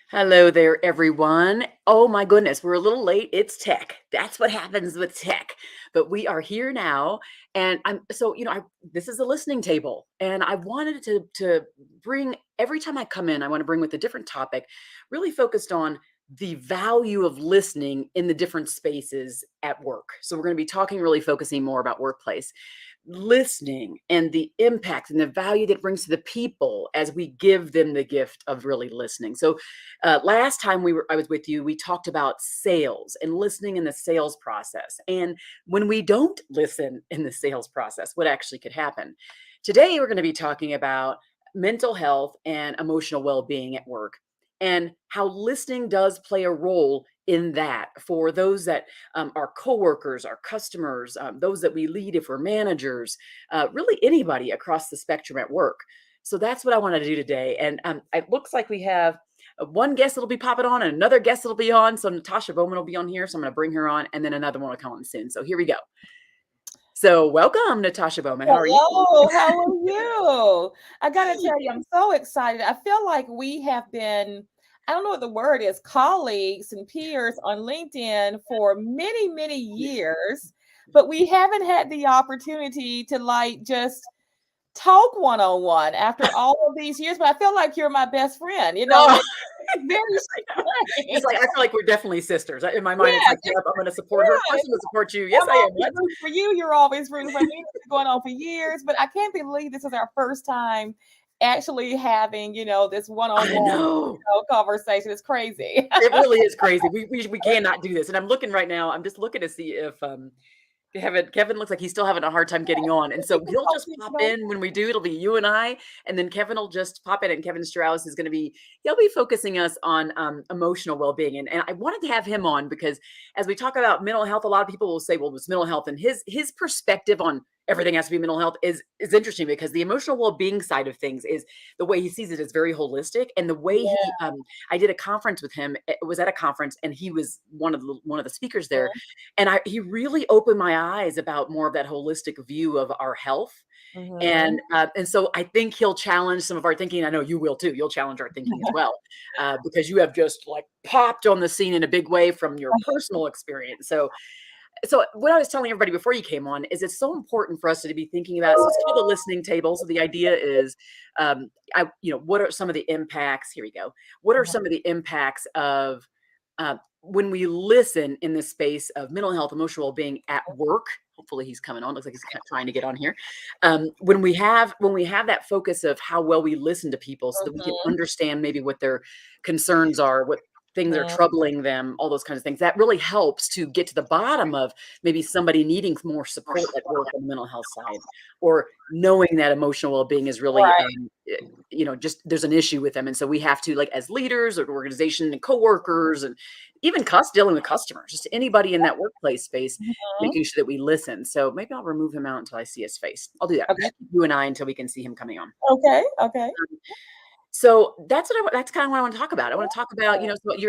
Hello there, everyone. Oh my goodness, we're a little late. It's tech. That's what happens with tech. But we are here now, and this is a listening table, and I wanted to bring every time I come in, I want to bring with a different topic, really focused on the value of listening in the different spaces at work. So we're going to be talking, really focusing more about workplace listening and the impact and the value that it brings to the people as we give them the gift of really listening. So last time I was with you, we talked about sales and listening in the sales process. And when we don't listen in the sales process, what actually could happen. Today, we're going to be talking about mental health and emotional well-being at work and how listening does play a role in that for those that our coworkers, our customers, those that we lead if we're managers, really anybody across the spectrum at work. So that's what I want to do today. And it looks like we have one guest that'll be popping on and another guest that'll be on. So Natasha Bowman will be on here. So I'm going to bring her on and then another one will come on soon. So here we go. So welcome, Natasha Bowman. How are you? Hello, how are you? I gotta tell you, I'm so excited. I feel like we have been, I don't know what the word is, colleagues and peers on LinkedIn for many, many years, but we haven't had the opportunity to just talk one on one after all of these years. But I feel like you're my best friend. Oh, It's very it's strange. like I feel like we're definitely sisters. In my mind, it's Yes, like, yep, I'm going to support her. Of course, I'm going to support you. Yes, I'm I am. always rooting for you. You're always rooting for me. This is going on for years, but I can't believe this is our first time actually having, this I one-on-one, know. conversation. It's crazy. It really is crazy. We cannot do this. And I'm looking right now. I'm just looking to see if Kevin looks like he's still having a hard time getting on. And so he'll just pop in when we do. It'll be you and I, and then Kevin will just pop in. And Kevin Strauss is going to he'll be focusing us on emotional well-being. And I wanted to have him on because as we talk about mental health, a lot of people will say, well, it's mental health. And his perspective on everything has to be mental health is interesting because the emotional well-being side of things is the way he sees it is very holistic. And the way I did a conference with him. It was at a conference and he was one of the speakers there. And he really opened my eyes about more of that holistic view of our health. Mhm. And so I think he'll challenge some of our thinking. I know you will too. You'll challenge our thinking as well, because you have just like popped on the scene in a big way from your personal experience. So what I was telling everybody before you came on is it's so important for us to be thinking about. So it's called the listening table. So the idea is, what are some of the impacts? Here we go. What are some of the impacts of when we listen in the space of mental health, emotional well-being at work? Hopefully he's coming on. Looks like he's trying to get on here. When we have that focus of how well we listen to people, so that we can understand maybe what their concerns are, what things are Mhm. troubling them, all those kinds of things. That really helps to get to the bottom of maybe somebody needing more support at work on the mental health side, or knowing that emotional well-being is really, Right. just there's an issue with them. And so we have to, like, as leaders or organization and coworkers and even dealing with customers, just anybody in that workplace space, Mhm. making sure that we listen. So maybe I'll remove him out until I see his face. I'll do that. Okay. Just you and I until we can see him coming on. Okay. Okay. So that's kind of what I want to talk about. I want to talk about,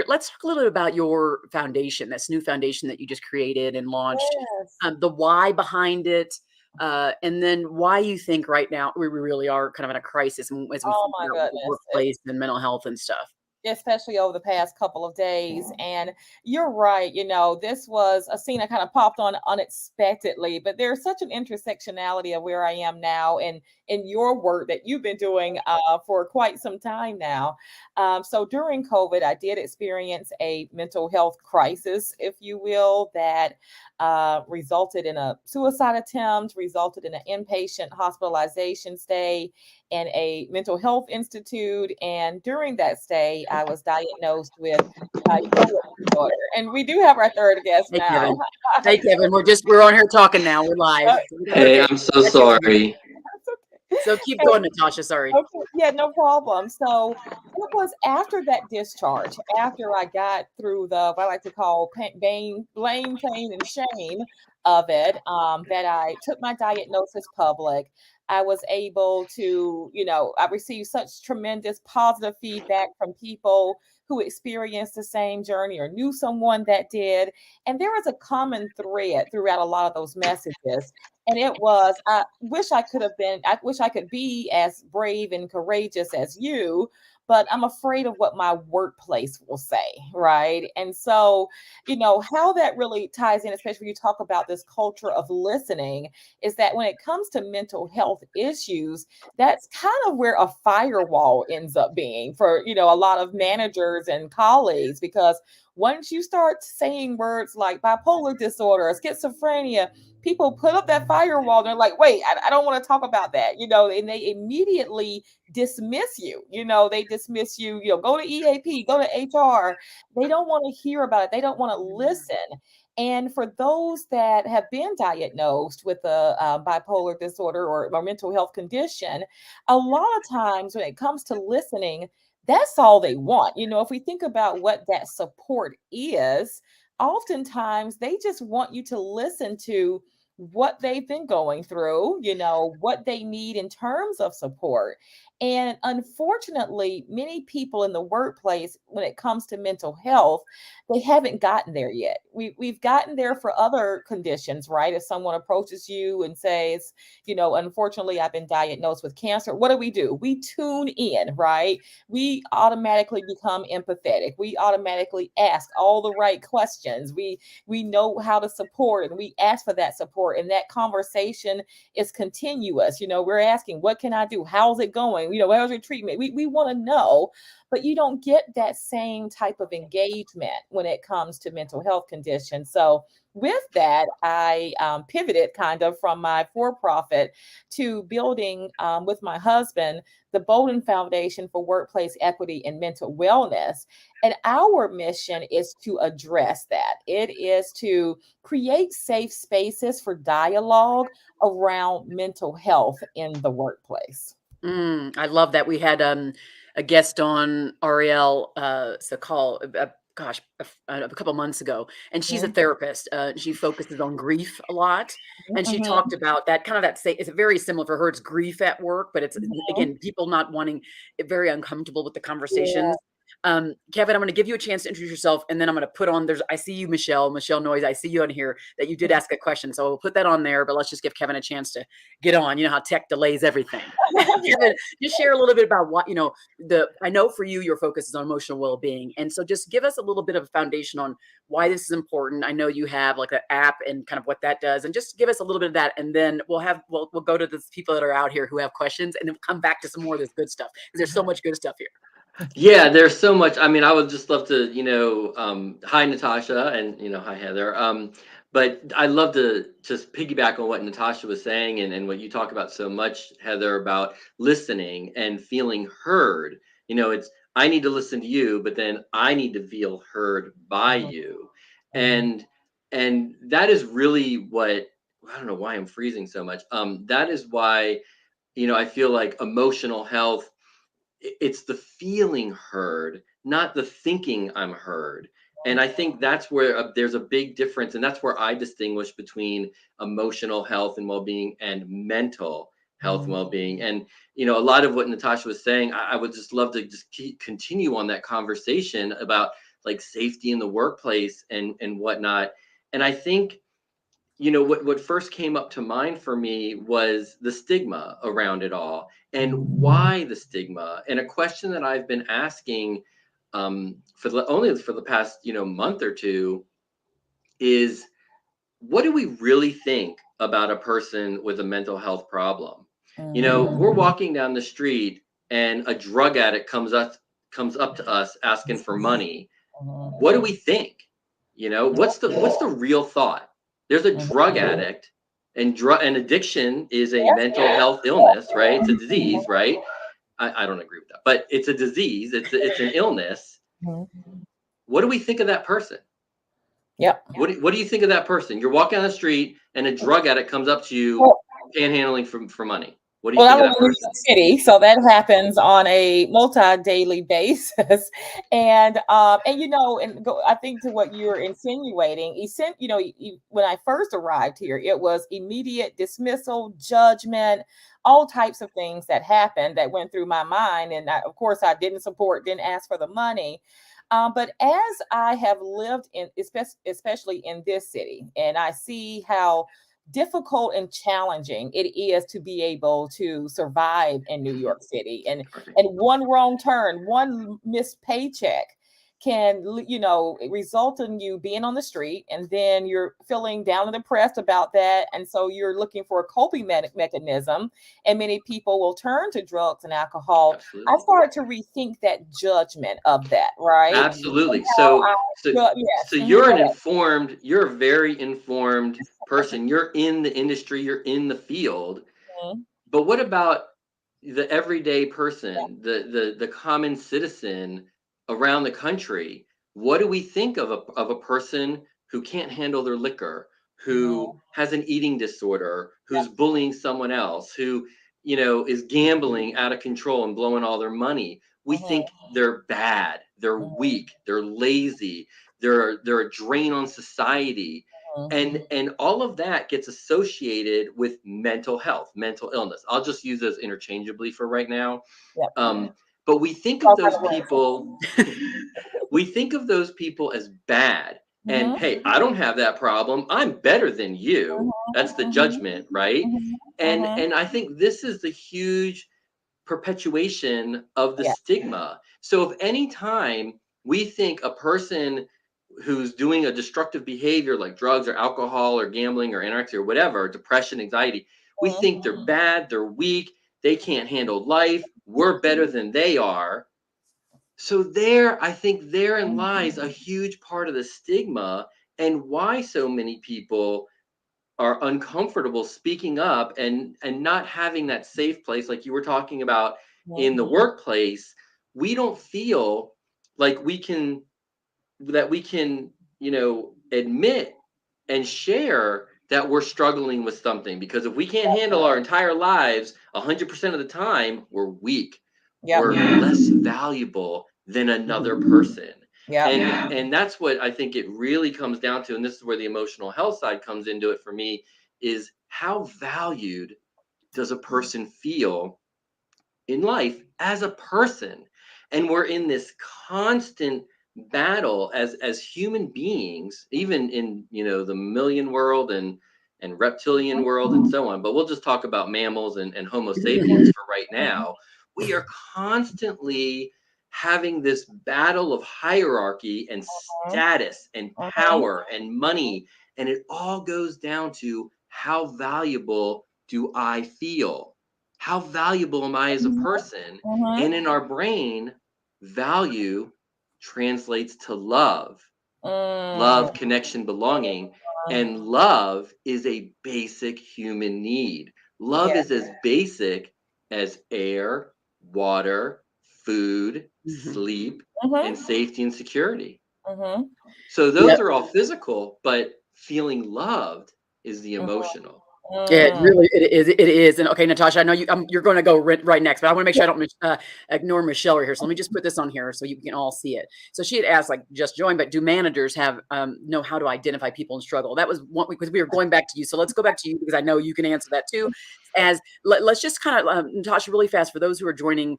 let's talk a little bit about your foundation, this new foundation that you just created and launched, Yes. the why behind it, and then why you think right now we really are kind of in a crisis as we Oh think my about the goodness. workplace and mental health and stuff. Especially over the past couple of days. And you're right, this was a scene that kind of popped on unexpectedly, but there's such an intersectionality of where I am now and in your work that you've been doing for quite some time now. So during COVID, I did experience a mental health crisis, if you will, that resulted in a suicide attempt, resulted in an inpatient hospitalization stay in a mental health institute. And during that stay, I was diagnosed with bipolar disorder. And we do have our third guest Hey, now. Kevin. Hey, Kevin. We're on here talking now. We're live. Uh, So we got our Hey, guest. I'm so Got you on here. sorry. So keep and going, Natasha. Sorry. Okay, yeah, no problem. So it was after that discharge, after I got through the what I like to call blame, pain, and shame of it, that I took my diagnosis public. I was able to, I received such tremendous positive feedback from people who experienced the same journey or knew someone that did. And there was a common thread throughout a lot of those messages. And it was, I wish I could be as brave and courageous as you, but I'm afraid of what my workplace will say, right? And so, how that really ties in, especially when you talk about this culture of listening, is that when it comes to mental health issues, that's kind of where a firewall ends up being for, a lot of managers and colleagues, because once you start saying words like bipolar disorder or schizophrenia, people put up that firewall. They're like, wait, I don't want to talk about that, and they immediately dismiss you. They dismiss you, go to EAP, go to HR. They don't want to hear about it. They don't want to listen. And for those that have been diagnosed with a bipolar disorder or mental health condition, a lot of times when it comes to listening, that's all they want. If we think about what that support is, oftentimes they just want you to listen to what they've been going through, what they need in terms of support. And unfortunately, many people in the workplace, when it comes to mental health, they haven't gotten there yet. We've gotten there for other conditions, right? If someone approaches you and says, unfortunately, I've been diagnosed with cancer, what do? We tune in, right? We automatically become empathetic. We automatically ask all the right questions. We know how to support, and we ask for that support. And that conversation is continuous. We're asking, what can I do? How's it going? How's your treatment? We want to know, but you don't get that same type of engagement when it comes to mental health conditions. So with that, I pivoted kind of from my for-profit to building with my husband the Bowden Foundation for Workplace Equity and Mental Wellness. And our mission is to address that. It is to create safe spaces for dialogue around mental health in the workplace. I love that. We had a guest on Ariel Sakal, gosh, a couple months ago, and she's a Mhm, therapist. She focuses on grief a lot, and she mhm, talked about that kind of that. Say, it's very similar for her. It's grief at work, but it's mhm. again people not wanting, very uncomfortable with the Yeah. conversations. Kevin, I'm going to give you a chance to introduce yourself, and then I'm going to put on. I see you, Michelle Noyes. I see you on here that you did ask a question, so we'll put that on there. But let's just give Kevin a chance to get on. You know how tech delays everything. Kevin, just share a little bit about what I know for you, your focus is on emotional well-being, and so just give us a little bit of a foundation on why this is important. I know you have like an app and kind of what that does, and just give us a little bit of that, and then we'll go to the people that are out here who have questions, and then we'll come back to some more of this good stuff because there's so much good stuff here. Yeah, there's so much. I mean, I would just love to, hi Natasha and hi Heather. But I love to just piggyback on what Natasha was saying and what you talk about so much, Heather, about listening and feeling heard. It's I need to listen to you, but then I need to feel heard by Mhm, you. mhm, And and that is really what I don't know why I'm freezing so much. That is why, I feel like emotional health it's the feeling heard, not the thinking I'm heard. And I think that's where there's a big difference. And that's where I distinguish between emotional health and well being and mental health and mhm. well being. And, a lot of what Natasha was saying, I would just love to just continue on that conversation about like safety in the workplace and whatnot. And I think what first came up to mind for me was the stigma around it all and why the stigma. And a question that I've been asking only for the past month or two is what do we really think about a person with a mental health problem? We're Mhm. walking down the street and a drug addict comes up to us asking for money. What do we think? What's the real thought? There's a drug addict, and addiction is a mental health illness, right? It's a disease, right? I don't agree with that, but it's a disease. It's an illness. Mhm. What do we think of that person? Yep. What do you think of that person? You're walking on the street, and a drug addict comes up to you, Well, panhandling for money. What do you well, I think of live that in New person? York City, so that happens on a multi-daily basis. I think to what you're insinuating, when I first arrived here, it was immediate dismissal, judgment, all types of things that happened that went through my mind. And of course, I didn't support, didn't ask for the money. But as I have lived in, especially in this city, and I see how difficult and challenging it is to be able to survive in New York City. Right. And one wrong turn, one missed paycheck can, result in you being on the street, and then you're feeling down and depressed about that. And so you're looking for a coping mechanism, and many people will turn to drugs and alcohol. I Absolutely. started to rethink that judgment of that, right? Absolutely. How So, I, so, yes, so go you're a very informed person. You're in the industry, you're in the field. ahead. But what about the everyday person, the common citizen around the country? What do we think of a person who can't handle their liquor, who Mhm. has an eating disorder, who's bullying someone else, who, is gambling out of control and blowing all their money? We Mhm, think they're bad, they're mhm, weak, they're lazy, they're a drain on society. mhm. And all of that gets associated with mental health, mental illness. I'll just use those interchangeably for right now. Yep. But we think of All kind those of words. people we think of those people as bad. And Mhm, hey, I don't have that problem, I'm better than you. mhm, That's the mhm, judgment, right? mhm, and mhm. and I think this is the huge perpetuation of the Yeah. stigma. So if any time we think a person who's doing a destructive behavior like drugs or alcohol or gambling or anorexia or whatever, depression, anxiety, we think they're Mhm, bad, they're weak, they can't handle life, we're better than they are. So I think therein lies a huge part of the stigma and why so many people are uncomfortable speaking up and not having that safe place like you were talking about in the mhm. workplace. We don't feel like we can admit and share that we're struggling with something, because if we can't handle our entire lives 100% of the time, we're weak, Yep. we're less valuable than another person. Yep. And that's what I think it really comes down to, and this is where the emotional health side comes into it for me, is how valued does a person feel in life as a person? And we're in this constant battle as human beings, even in the million world and reptilian world and so on, but we'll just talk about mammals and homo sapiens for right now. We are constantly having this battle of hierarchy and Mhm, status and mhm, power and money, and it all goes down to how valuable do I feel, how valuable am I as a mhm, person? mhm, And in our brain, value translates to love, mm, love, connection, belonging. And love is a basic human need. Love yeah. is as basic as air, water, food, Mhm. sleep, Mhm, and safety and security. mhm, So those Yep. are all physical, but feeling loved is the mhm, emotional. It mm. really it is, and okay, Natasha, I know you're gonna go right next, but I wanna make sure I don't ignore Michelle right here, so let me just put this on here so you can all see it. So she had asked, like, just joined, but do managers know how to identify people in struggle? That was one because we were going back to you, so let's go back to you because I know you can answer that too. As let's just kind of, Natasha, really fast for those who are joining,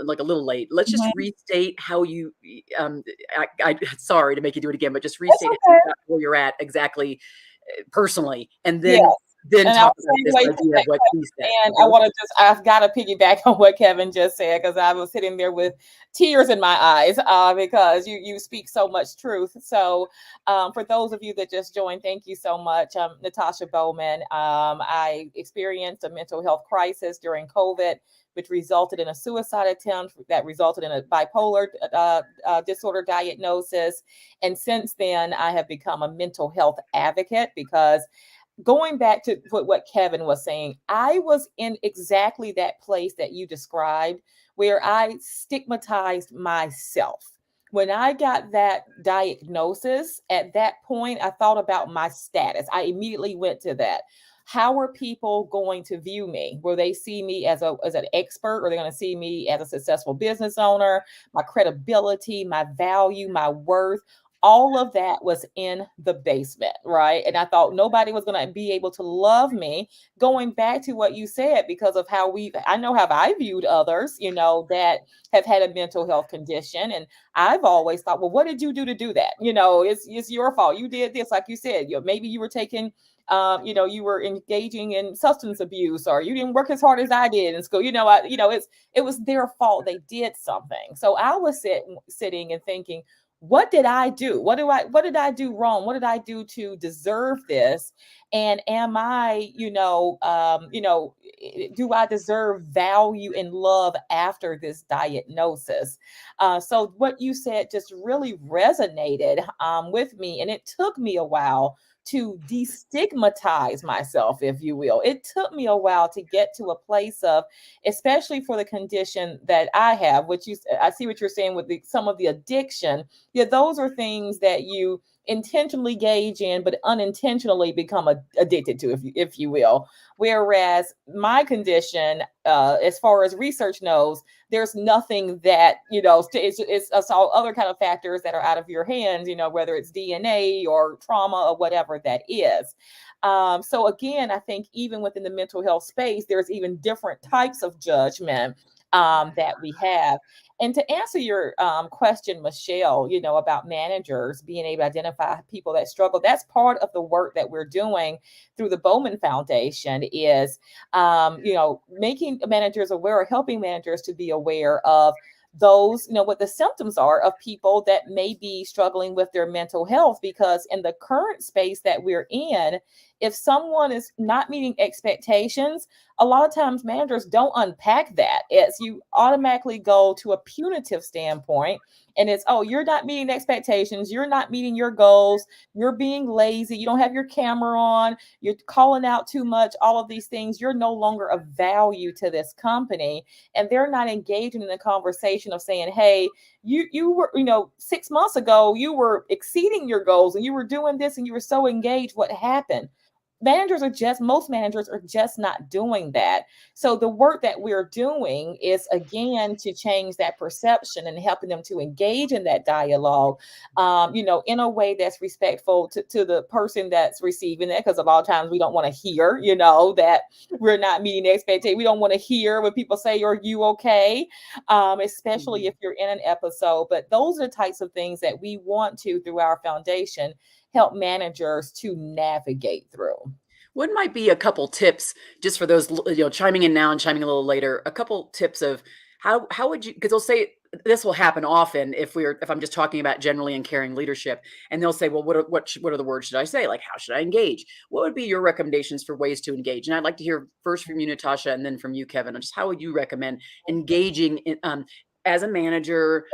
like, a little late, let's just Mhm. restate how you, sorry to make you do it again, but just It's restate it, okay. where you're at exactly, personally, and Yes. then And I'll talk about this segue to idea that of what she question. said. And Okay, I want to I've got to piggyback on what Kevin just said because I was sitting there with tears in my eyes because you speak so much truth. So, for those of you that just joined, thank you so much. Natasha Bowman. I experienced a mental health crisis during COVID, which resulted in a suicide attempt that resulted in a bipolar disorder diagnosis. And since then, I have become a mental health advocate because going back to what Kevin was saying, I was in exactly that place that you described where I stigmatized myself. When I got that diagnosis, at that point, I thought about my status. I immediately went to that. How are people going to view me? Will they see me as an expert? Or are they going to see me as a successful business owner? My credibility, my value, my worth, All of that was in the basement, right? And I thought nobody was going to be able to love me, going back to what you said, because of how I know how I viewed others, that have had a mental health condition. And I've always thought, well, what did you do to do that? It's your fault. You did this, like you said, maybe you were taking, you were engaging in substance abuse, or you didn't work as hard as I did in school. It was their fault. They did something. So I was sitting and thinking, what did I do? What did I do wrong? What did I do to deserve this? And am I, do I deserve value and love after this diagnosis? So what you said just really resonated with me, and it took me a while to destigmatize myself, if you will. It took me a while to get to a place of, especially for the condition that I have, I see what you're saying with some of the addiction. Yeah, those are things that you intentionally gauge in, but unintentionally become addicted to, if you will. Whereas my condition, as far as research knows, there's nothing that, it's all other kind of factors that are out of your hands, whether it's DNA or trauma or whatever that is. So again, I think even within the mental health space, there's even different types of judgment that we have. And to answer your question, Michelle, about managers being able to identify people that struggle, that's part of the work that we're doing through the Bowman Foundation is, making managers aware, or helping managers to be aware of those, what the symptoms are of people that may be struggling with their mental health. Because in the current space that we're in, if someone is not meeting expectations, a lot of times managers don't unpack that. It's you automatically go to a punitive standpoint, and it's, oh, you're not meeting expectations, you're not meeting your goals, you're being lazy, you don't have your camera on, you're calling out too much, all of these things, you're no longer of value to this company. And they're not engaging in the conversation of saying, hey, you were, 6 months ago, you were exceeding your goals and you were doing this and you were so engaged. What happened? Most managers are just not doing that. So the work that we're doing is, again, to change that perception and helping them to engage in that dialogue, in a way that's respectful to the person that's receiving it. Because a lot of times we don't want to hear, that we're not meeting expectations. We don't want to hear when people say, are you okay? Especially if you're in an episode. But those are the types of things that we want to, through our foundation, help managers to navigate through. What might be a couple tips just for those, chiming in now and chiming a little later, a couple tips of how would you, because they'll say this will happen often if I'm just talking about generally in caring leadership, and they'll say, well, what are the words should I say? Like, how should I engage? What would be your recommendations for ways to engage? And I'd like to hear first from you, Natasha, and then from you, Kevin, on just how would you recommend engaging in, as a manager,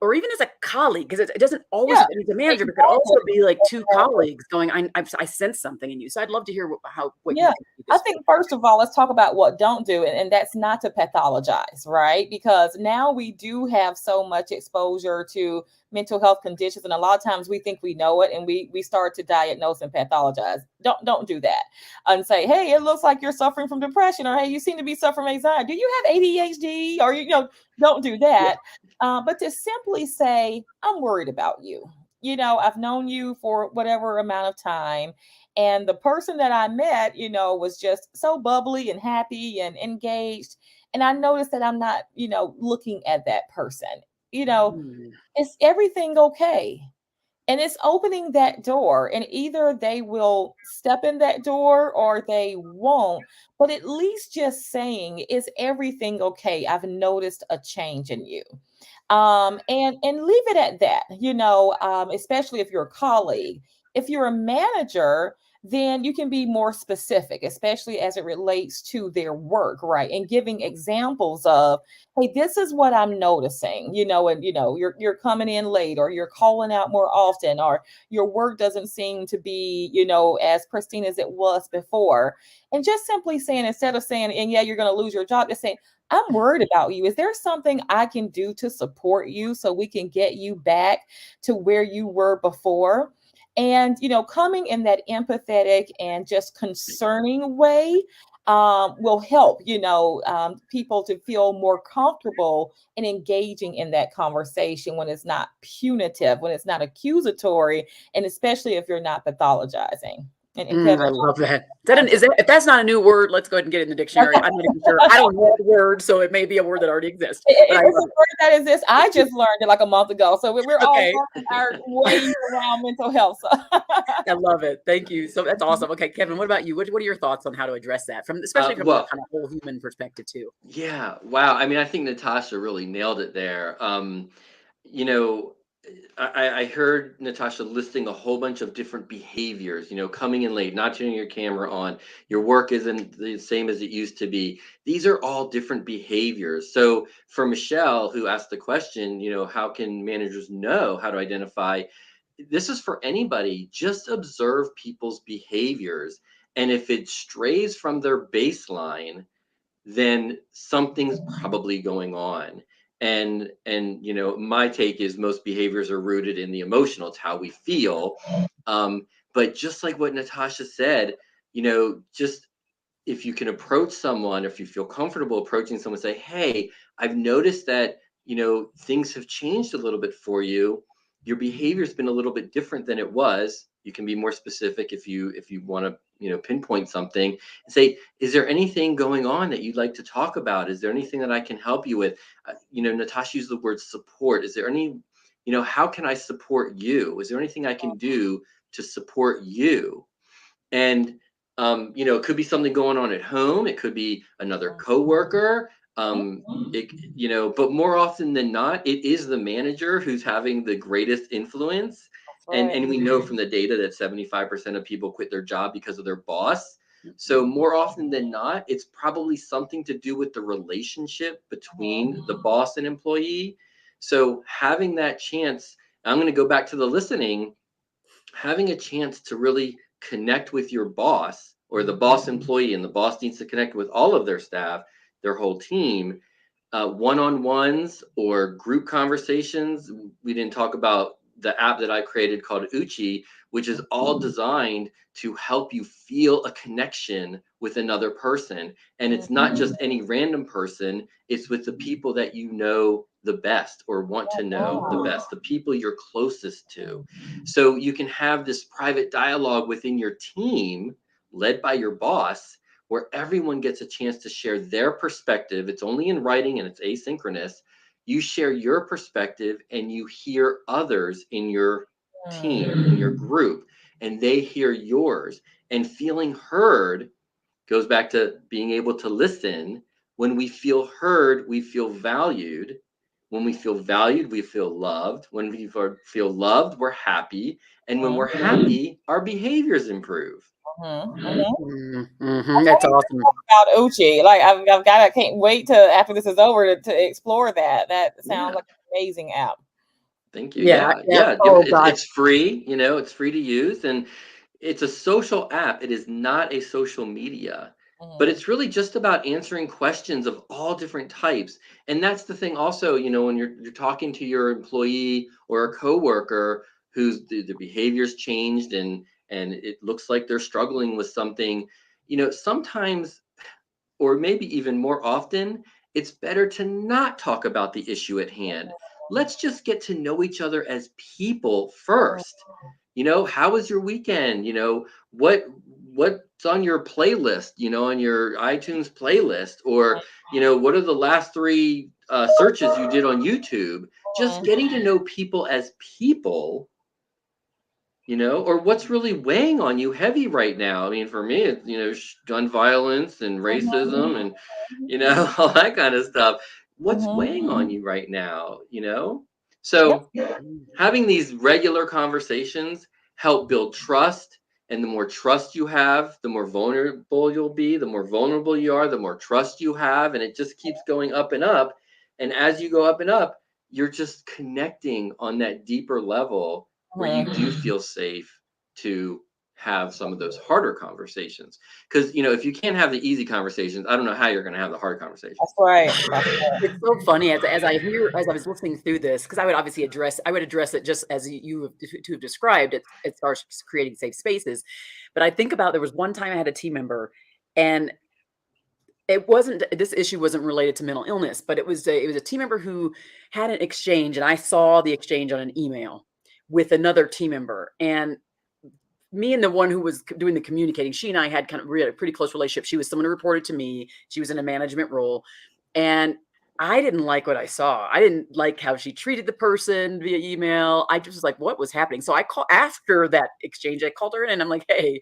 or even as a colleague, because it doesn't always have to be the manager, but it could also be like two colleagues going, I sense something in you. So I'd love to hear what you Yeah, think I this think first of all, let's talk about what don't do, and that's not to pathologize, right? Because now we do have so much exposure to mental health conditions, and a lot of times we think we know it, and we start to diagnose and pathologize. Don't do that, and say, hey, it looks like you're suffering from depression, or hey, you seem to be suffering from anxiety. Do you have ADHD? Or don't do that. But to simply say, I'm worried about you. I've known you for whatever amount of time. And the person that I met, was just so bubbly and happy and engaged. And I noticed that I'm not, looking at that person. Mm. Is everything okay? And it's opening that door, and either they will step in that door or they won't. But at least just saying, is everything okay? I've noticed a change in you. And leave it at that, especially if you're a colleague. If you're a manager, then you can be more specific, especially as it relates to their work, right? And giving examples of, hey, this is what I'm noticing, and you're coming in late, or you're calling out more often, or your work doesn't seem to be, as pristine as it was before. And just simply saying, instead of saying, and yeah, you're going to lose your job, just saying, I'm worried about you. Is there something I can do to support you so we can get you back to where you were before? And, coming in that empathetic and just concerning way, will help, people to feel more comfortable in engaging in that conversation when it's not punitive, when it's not accusatory, and especially if you're not pathologizing. And Kevin, I love that. If that's not a new word, let's go ahead and get it in the dictionary. I'm not even sure. I don't know the word, so it may be a word that already exists. But I it's a love word that exists. I just learned it like a month ago. So we're all Okay. learning our ways around mental health. So. I love it. Thank you. So that's awesome. Okay, Kevin, what about you? What are your thoughts on how to address that especially from a Well, kind of whole human perspective too? yeah, wow. I mean, I think Natasha really nailed it there. You know, I heard Natasha listing a whole bunch of different behaviors, coming in late, not turning your camera on, your work isn't the same as it used to be. These are all different behaviors. So for Michelle, who asked the question, how can managers know how to identify? This is for anybody. Just observe people's behaviors. And if it strays from their baseline, then something's probably going on. And my take is most behaviors are rooted in the emotional. It's how we feel. But just like what Natasha said, just if you can approach someone, if you feel comfortable approaching someone, say, hey, I've noticed that things have changed a little bit for you. Your behavior's been a little bit different than it was. You can be more specific if you want to pinpoint something and say, is there anything going on that you'd like to talk about? Is there anything that I can help you with? Natasha used the word support. Is there any, how can I support you? Is there anything I can do to support you? And it could be something going on at home. It could be another coworker. But more often than not, it is the manager who's having the greatest influence. And we know from the data that 75% of people quit their job because of their boss. So more often than not, it's probably something to do with the relationship between the boss and employee. So having that chance, I'm going to go back to the listening, having a chance to really connect with your boss or the boss employee, and the boss needs to connect with all of their staff, their whole team, one-on-ones or group conversations. We didn't talk about the app that I created called Uchi, which is all designed to help you feel a connection with another person. And it's not just any random person, it's with the people that you know the best or want to know the best, the people you're closest to. So you can have this private dialogue within your team led by your boss, where everyone gets a chance to share their perspective. It's only in writing and it's asynchronous. You share your perspective and you hear others in your team, in your group, and they hear yours. And feeling heard goes back to being able to listen. When we feel heard, we feel valued. When we feel valued, we feel loved. When we feel loved, we're happy. And when we're happy, our behaviors improve. That's awesome. About Uchi, like I've got, I can't wait to after this is over to explore that. That sounds like an amazing app. Thank you. Yeah. Yeah. Oh God. It's free. It's free to use, and it's a social app. It is not a social media, but it's really just about answering questions of all different types. And that's the thing. Also, when you're talking to your employee or a coworker whose the behavior's changed and it looks like they're struggling with something, sometimes, or maybe even more often, it's better to not talk about the issue at hand. Let's just get to know each other as people first. How was your weekend? What's on your playlist, on your iTunes playlist, or what are the last three searches you did on YouTube? Just getting to know people as people, or what's really weighing on you heavy right now. I mean, for me, it's, gun violence and racism and, all that kind of stuff. What's weighing on you right now, So having these regular conversations help build trust. And the more trust you have, the more vulnerable you'll be. The more vulnerable you are, the more trust you have. And it just keeps going up and up. And as you go up and up, you're just connecting on that deeper level where you do feel safe to have some of those harder conversations. Because, if you can't have the easy conversations, I don't know how you're going to have the hard conversations. That's right. It's so funny as I was listening through this, because I would address it just as you two have described it as far as creating safe spaces. But I think about, there was one time I had a team member, and this issue wasn't related to mental illness, but it was a team member who had an exchange, and I saw the exchange on an email with another team member, and me and the one who was doing the communicating, she and I had kind of really a pretty close relationship. She was someone who reported to me. She was in a management role, and I didn't like what I saw. I didn't like how she treated the person via email. I just was like, what was happening? So I call after that exchange. I called her in and I'm like, hey,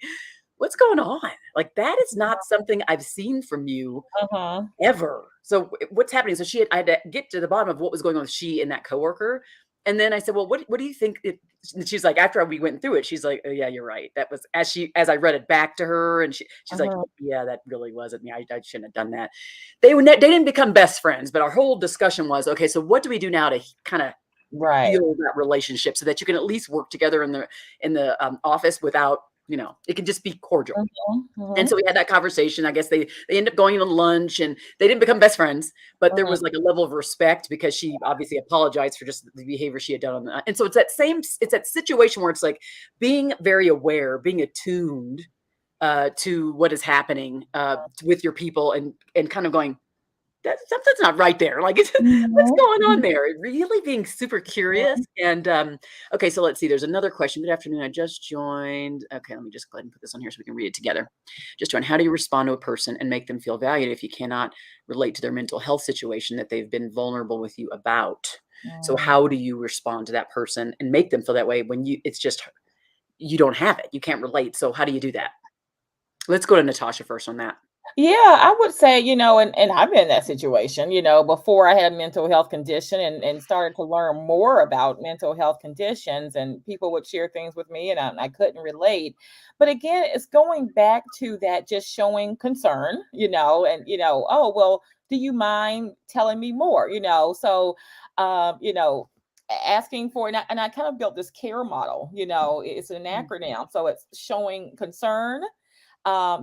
what's going on? Like that is not something I've seen from you Uh-huh. ever. So what's happening? So I had to get to the bottom of what was going on with she and that coworker. And then I said, well, what do you think? And she's like, after we went through it, she's like, oh, yeah, you're right. That was as I read it back to her, and she's like, Uh-huh. yeah, that really wasn't me. I shouldn't have done that. They didn't become best friends, but our whole discussion was, okay, so what do we do now to kind of Right. heal that relationship so that you can at least work together in the office without, it can just be cordial. Mhm, And so mhm, we had that conversation. I guess they ended up going to lunch, and they didn't become best friends, but there mhm. was like a level of respect because she obviously apologized for just the behavior she had done on that. And so it's that situation where it's like being very aware, being attuned to what is happening with your people, and kind of going, that something's not right there. Like, what's Mhm, going on mhm, there? Really being super curious. mhm. And okay, so let's see. There's another question. Good afternoon. I just joined. Okay, let me just go ahead and put this on here so we can read it together. Just join. How do you respond to a person and make them feel valued if you cannot relate to their mental health situation that they've been vulnerable with you about? So Mm. how do you respond to that person and make them feel that way when it's just you don't have it, you can't relate. So how do you do that? Let's go to Natasha first on that. Yeah, I would say, and I've been in that situation, before I had a mental health condition and started to learn more about mental health conditions, and people would share things with me and I couldn't relate. But again, it's going back to that just showing concern, and, oh, well, do you mind telling me more? So, asking for, and I kind of built this care model, it's an acronym. So it's showing concern,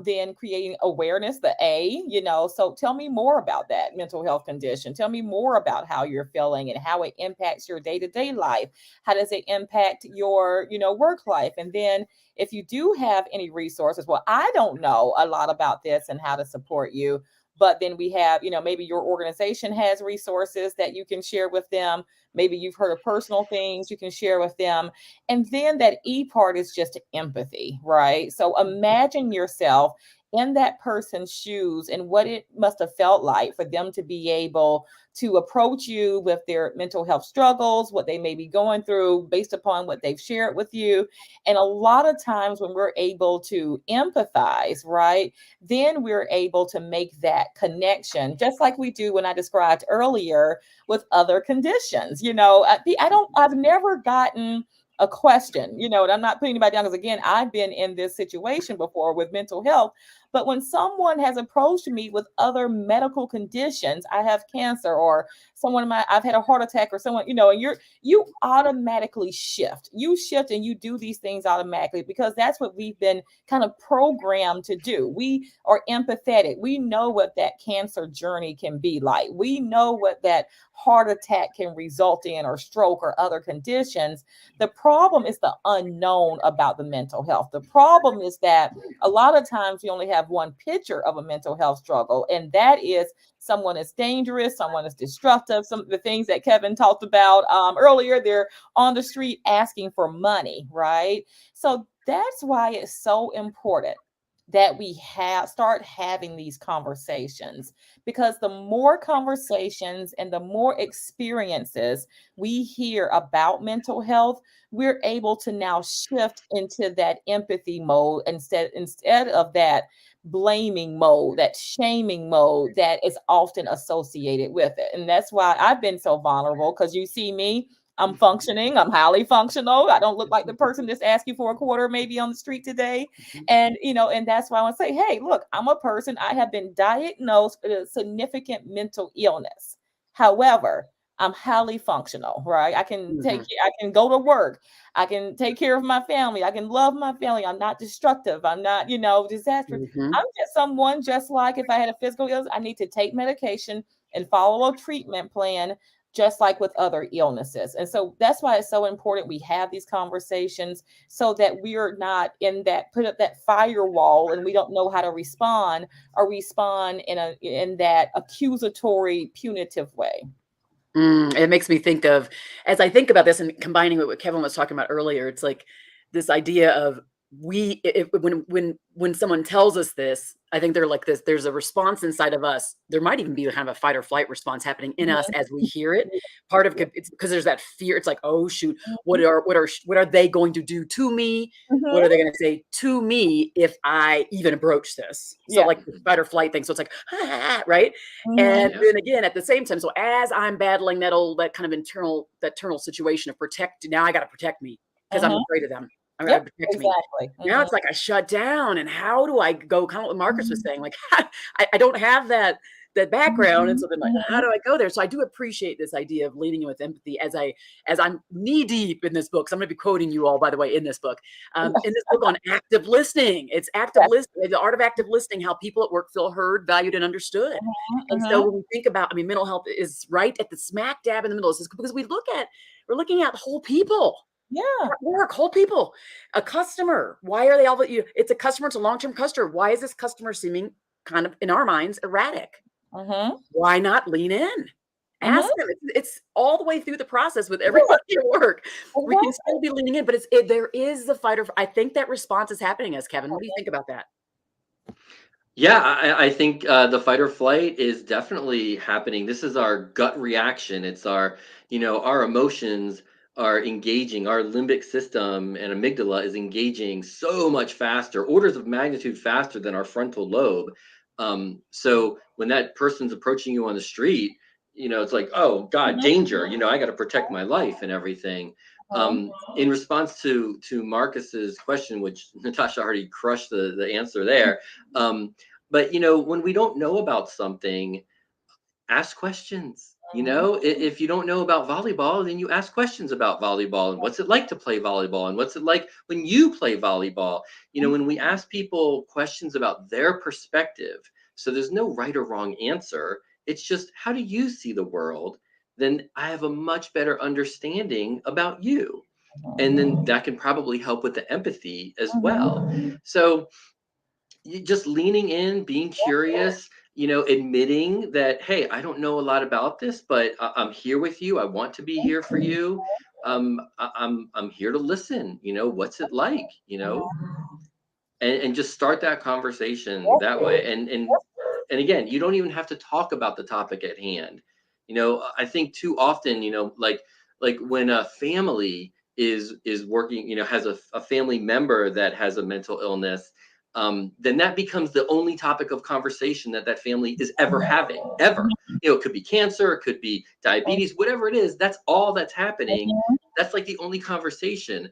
then creating awareness, the A, so tell me more about that mental health condition. Tell me more about how you're feeling and how it impacts your day-to-day life. How does it impact your, work life? And then if you do have any resources, well, I don't know a lot about this and how to support you. But then we have, maybe your organization has resources that you can share with them. Maybe you've heard of personal things you can share with them. And then that E part is just empathy, right? So imagine yourself in that person's shoes and what it must have felt like for them to be able to approach you with their mental health struggles, what they may be going through based upon what they've shared with you. And a lot of times when we're able to empathize, right, then we're able to make that connection, just like we do when I described earlier with other conditions. I've never gotten a question, and I'm not putting anybody down because again, I've been in this situation before with mental health. But when someone has approached me with other medical conditions, I have cancer or I've had a heart attack or someone, and you automatically shift. You shift and you do these things automatically because that's what we've been kind of programmed to do. We are empathetic. We know what that cancer journey can be like. We know what that heart attack can result in, or stroke or other conditions. The problem is the unknown about the mental health. The problem is that a lot of times we only have one picture of a mental health struggle, and that is someone is dangerous, someone is destructive. Some of the things that Kevin talked about earlier, they're on the street asking for money, right? So that's why it's so important that we start having these conversations, because the more conversations and the more experiences we hear about mental health, we're able to now shift into that empathy mode instead of that blaming mode, that shaming mode that is often associated with it. And that's why I've been so vulnerable, because you see me, I'm functioning, I'm highly functional. I don't look like the person that's asking for a quarter maybe on the street today. And that's why I want to say, hey, look, I'm a person, I have been diagnosed with a significant mental illness. However, I'm highly functional, right? Mhm, I can go to work. I can take care of my family. I can love my family. I'm not destructive. I'm not, disastrous. mhm, I'm just someone, just like if I had a physical illness, I need to take medication and follow a treatment plan. just like with other illnesses. And so that's why it's so important we have these conversations so that we're not in that, put up that firewall and we don't know how to respond, or respond in that accusatory, punitive way. It makes me think of, as I think about this and combining it with what Kevin was talking about earlier, it's like this idea of when someone tells us this, I think they're like this, there's a response inside of us. There might even be kind of a fight or flight response happening in us as we hear it. Part of it's because there's that fear. It's like, oh shoot, what are they going to do to me? What are they going to say to me if I even broach this? So Yeah. like the fight or flight thing. So it's like, right? And then again, at the same time, so as I'm battling that kind of internal situation of protect, now I got to protect me because I'm afraid of them. I gotta protect me. Exactly. Now it's like I shut down, and how do I go? Kind of what Marcus was saying, like I don't have that background, and so then like how do I go there? So I do appreciate this idea of leading with empathy as I'm knee deep in this book. So I'm going to be quoting you all, by the way, in this book on active listening. It's active listening, the art of active listening, how people at work feel heard, valued, and understood. And so when we think about, I mean, mental health is right at the smack dab in the middle of this because we're looking at whole people. Yeah. Work, whole people, a customer. Why are they all that you? It's a customer. It's a long-term customer. Why is this customer seeming kind of, in our minds, erratic? Why not lean in? Ask them. It's all the way through the process with everybody at work. We can still be leaning in, but there is the fight or. I think that response is happening. As Kevin, what do you think about that? Yeah, I think the fight or flight is definitely happening. This is our gut reaction. It's our emotions are engaging. Our limbic system and amygdala is engaging so much faster, orders of magnitude faster than our frontal lobe. So when that person's approaching you on the street, it's like, oh God, danger. I got to protect my life and everything. In response to Marcus's question, which Natasha already crushed the answer there. But when we don't know about something, ask questions. If you don't know about volleyball, then you ask questions about volleyball and what's it like to play volleyball and what's it like when you play volleyball. When we ask people questions about their perspective, so there's no right or wrong answer. It's just, how do you see the world? Then I have a much better understanding about you. And then that can probably help with the empathy as well. So you just leaning in, being curious, admitting that, hey, I don't know a lot about this, but I'm here with you. I want to be here for you. I'm here to listen. What's it like? And just start that conversation that way. And again, you don't even have to talk about the topic at hand. I think too often, like when a family is working, has a family member that has a mental illness, then that becomes the only topic of conversation that family is ever having, ever. It could be cancer, it could be diabetes, whatever it is, that's all that's happening. That's like the only conversation.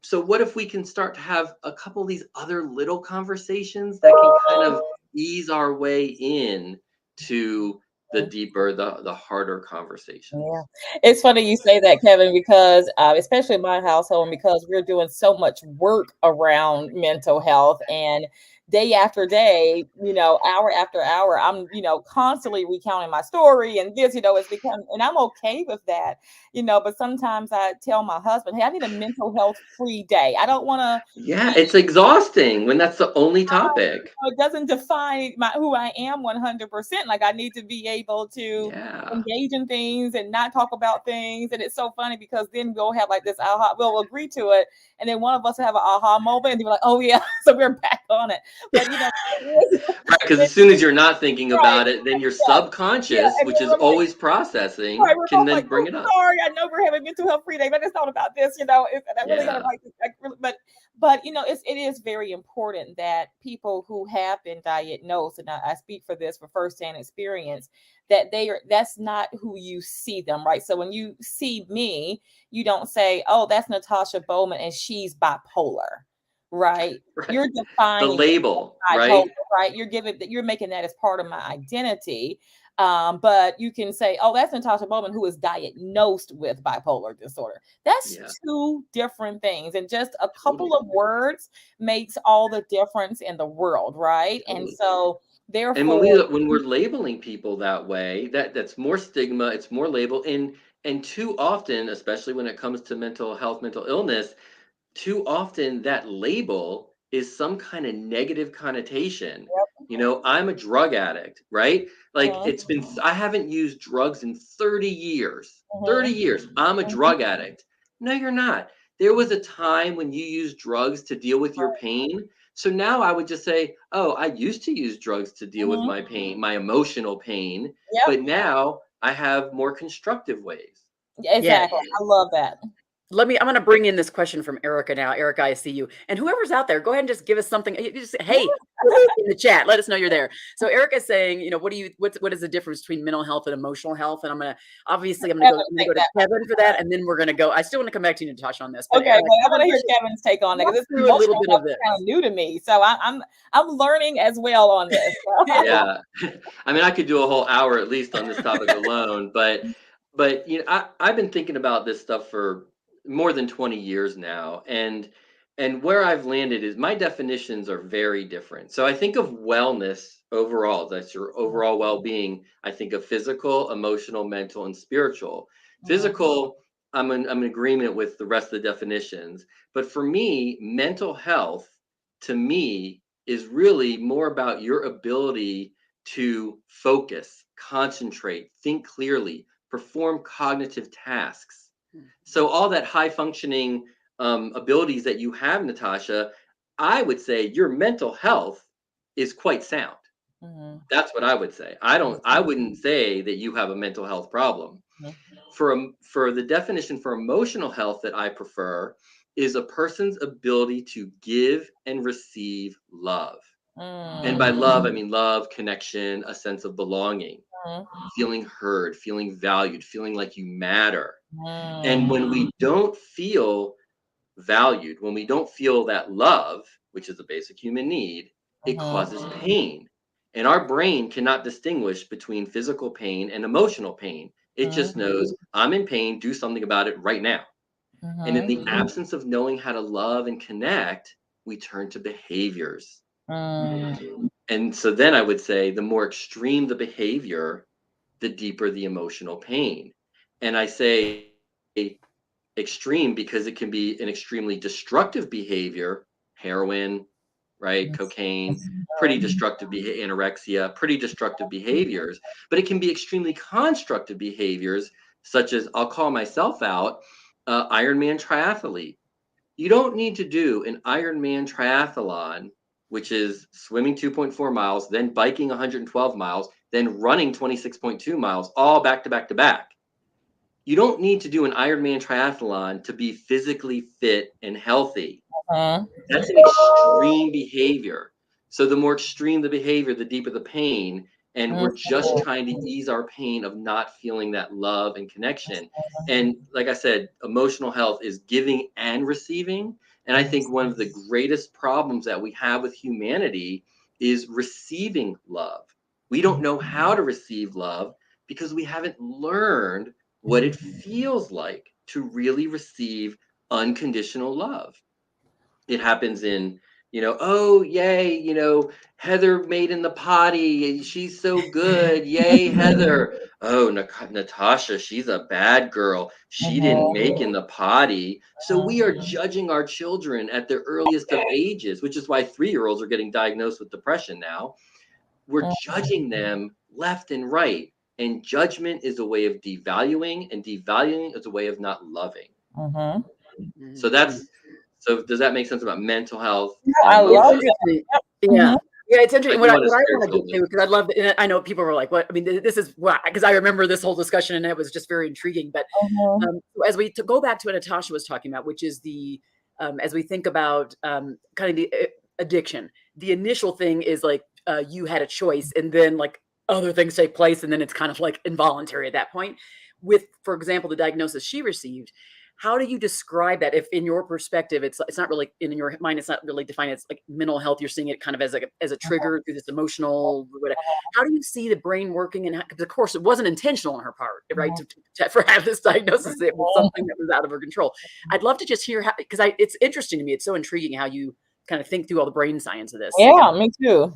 So what if we can start to have a couple of these other little conversations that can kind of ease our way in to the deeper, the harder conversations? Yeah. It's funny you say that, Kevin, because especially in my household, and because we're doing so much work around mental health, and day after day, hour after hour, I'm, constantly recounting my story, and this, it's become, and I'm okay with that, but sometimes I tell my husband, hey, I need a mental health free day. I don't want to. Yeah, it's exhausting when that's the only topic. It doesn't define who I am 100%. Like, I need to be able to engage in things and not talk about things. And it's so funny because then we'll have like this aha, we'll agree to it. And then one of us will have an aha moment and be like, oh yeah, so we're back on it. But right, because as soon as you're not thinking about it, then your subconscious, which is always processing, can then bring it up. Sorry, I know we're having mental health free day, but I just thought about this, and I really gotta like this, but it is very important that people who have been diagnosed, and I speak for this for firsthand experience, that that's not who you see them, right? So when you see me, you don't say, oh, that's Natasha Bowman and she's bipolar, right? You're defining the label, bipolar, right? You're making that as part of my identity. But you can say, oh, that's Natasha Bowman who is diagnosed with bipolar disorder. That's two different things. And just a couple of words makes all the difference in the world, right? And so And Therefore, when we're labeling people that way, that's more stigma, it's more label, and too often, especially when it comes to mental health, mental illness, too often that label is some kind of negative connotation. I'm a drug addict, right? Like uh, I haven't used drugs in 30 years. 30 mhm, years. I'm a mhm, drug addict. No, you're not. There was a time when you used drugs to deal with your pain. So now I would just say, oh, I used to use drugs to deal with mhm. my pain, my emotional pain, Yep, but now I have more constructive ways. Yeah. exactly. I love that. I'm going to bring in this question from Erica now. Erica, I see you. And whoever's out there, go ahead and just give us something. You just say, hey, in the chat, let us know you're there. So Erica's saying, what is the difference between mental health and emotional health? And obviously I'm Kevin, going to take go to that one. Kevin for that. And then we're going to go, I still want to come back to you, Natasha, on this, but Okay, well, I want Kevin, to hear Kevin's take on it walk because this through a little emotional bit health of is this. kind of new to me, so I'm learning as well on this. Yeah. I mean, I could do a whole hour at least on this topic alone, but I've been thinking about this stuff for more than 20 years now, and where I've landed is my definitions are very different. So I think of wellness overall, that's your overall well-being. I think of physical, emotional, mental, and spiritual. Mhm, Physical, I'm in agreement with the rest of the definitions, but for me, mental health to me is really more about your ability to focus, concentrate, think clearly, perform cognitive tasks. So, all that high functioning abilities that you have, Natasha, I would say your mental health is quite sound. mhm, That's what I would say. I wouldn't say that you have a mental health problem. mhm, For the definition for emotional health that I prefer is a person's ability to give and receive love. And by mhm, love, I mean love, connection, a sense of belonging, feeling heard, feeling valued, feeling like you matter. And mhm, when we don't feel valued, when we don't feel that love, which is a basic human need, it mhm, causes pain. And our brain cannot distinguish between physical pain and emotional pain. It mhm, just knows I'm in pain, do something about it right now. And in mhm, the absence of knowing how to love and connect, we turn to behaviors. mhm, And so then I would say the more extreme the behavior, the deeper the emotional pain. And I say extreme because it can be an extremely destructive behavior, heroin, right, cocaine, pretty destructive anorexia, pretty destructive behaviors, but it can be extremely constructive behaviors such as I'll call myself out, Ironman triathlete. You don't need to do an Ironman triathlon, which is swimming 2.4 miles, then biking 112 miles, then running 26.2 miles, all back to back to back. You don't need to do an Ironman triathlon to be physically fit and healthy. mhm, That's an extreme behavior. So the more extreme the behavior, the deeper the pain. And mhm, we're just trying to ease our pain of not feeling that love and connection. And like I said, emotional health is giving and receiving. And I think one of the greatest problems that we have with humanity is receiving love. We don't know how to receive love because we haven't learned what it feels like to really receive unconditional love. It happens in, oh, yay, Heather made in the potty. She's so good. Yay, Heather. Oh, Natasha, she's a bad girl. She didn't mhm, make in the potty. So we are judging our children at the earliest of ages, which is why 3-year-olds are getting diagnosed with depression now. We're judging them left and right. And judgment is a way of devaluing, and devaluing is a way of not loving. mhm. So Mhm. that's so does that make sense about mental health No, and I It's love emotional? it. interesting. Yep. Yeah. Mhm, Yeah, it's I interesting. do want to What I want to spiritual get this. to, because I love, and I know people were like, "What?" I mean, this is why, because I remember this whole discussion, and it was just very intriguing. But mhm, as we to go back to what Natasha was talking about, which is as we think about kind of the addiction, the initial thing is like you had a choice, and then like other things take place, and then it's kind of like involuntary at that point. With, for example, the diagnosis she received, how do you describe that? If in your perspective, it's not really in your mind, it's not really defined as like mental health. You're seeing it kind of as like as a trigger through this emotional. Whatever. How do you see the brain working? And because of course it wasn't intentional on her part, right? mhm, For have this diagnosis, it was mhm. something that was out of her control. I'd love to just hear how, because it's interesting to me. It's so intriguing how you kind of think through all the brain science of this. Yeah, me too.